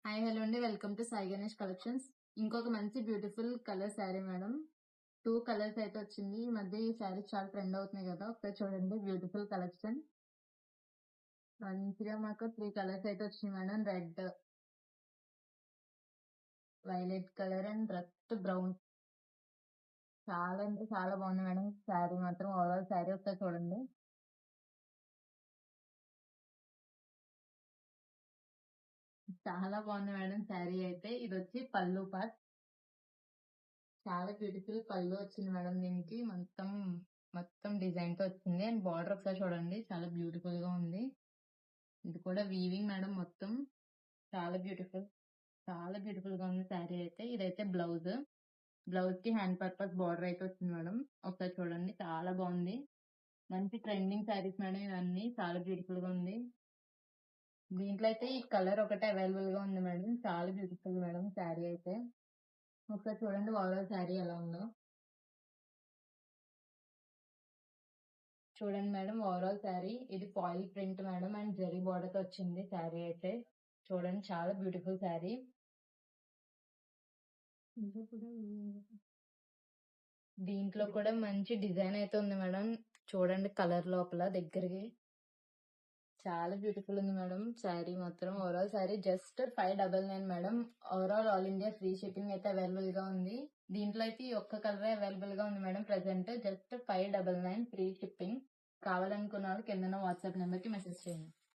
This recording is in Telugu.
హాయ్ హలో అండి, welcome to Sai Ganesh collections. ఇంకొక మంచి beautiful colour sari madam. 2 colours అయితే వచ్చింది. ఈ మధ్య ఈ శారీ చాలా ట్రెండ్ అవుతున్నాయి కదా, ఒకసారి చూడండి. Beautiful collection. మంచిగా మాకు 3 కలర్స్ అయితే వచ్చినాయి madam. Red, violet colour and rust brown. చాలా అంటే చాలా బాగుంది మేడం. శారీ మాత్రం ఓవరాల్ శారీ ఒకసారి చూడండి. చాలా బాగుంది మేడం శారీ అయితే. ఇది వచ్చి పళ్ళు పార్ట్. చాలా బ్యూటిఫుల్ పళ్ళు వచ్చింది మేడం. దీనికి మొత్తం మొత్తం డిజైన్ తో వచ్చింది. అండ్ బార్డర్ ఒకసారి చూడండి, చాలా బ్యూటిఫుల్ గా ఉంది. ఇది కూడా వీవింగ్ మేడం. మొత్తం చాలా బ్యూటిఫుల్, చాలా బ్యూటిఫుల్ గా ఉంది శారీ అయితే. ఇదైతే బ్లౌజ్. బ్లౌజ్ కి హ్యాండ్ పర్పస్ బార్డర్ అయితే వచ్చింది మేడం. ఒకసారి చూడండి, చాలా బాగుంది. మంచి ట్రెండింగ్ శారీస్ మేడం ఇవన్నీ. చాలా బ్యూటిఫుల్ గా ఉంది. దీంట్లో అయితే ఈ కలర్ ఒకటే అవైలబుల్ గా ఉంది మేడం. చాలా బ్యూటిఫుల్ మేడం శారీ అయితే. ఒకసారి చూడండి ఓవరాల్ శారీ ఎలా ఉందో. చూడండి మేడం, ఓవరాల్ శారీ ఇది foil print madam and zari border తో వచ్చింది శారీ అయితే. చూడండి, చాలా బ్యూటిఫుల్ శారీ. దీంట్లో కూడా మంచి డిజైన్ అయితే ఉంది మేడం. చూడండి కలర్ లోపల దగ్గరికి. చాలా బ్యూటిఫుల్ ఉంది మేడం శారీ మాత్రం. Overall sari just 599 madam. Overall all India free shipping అయితే అవైలబుల్ గా ఉంది. దీంట్లో అయితే ఈ ఒక్క కలర్ అవైలబుల్ గా ఉంది madam present. Just 599 free shipping. కావాలనుకున్న వాళ్ళు కింద వాట్సాప్ నెంబర్ కి మెసేజ్ చేయండి.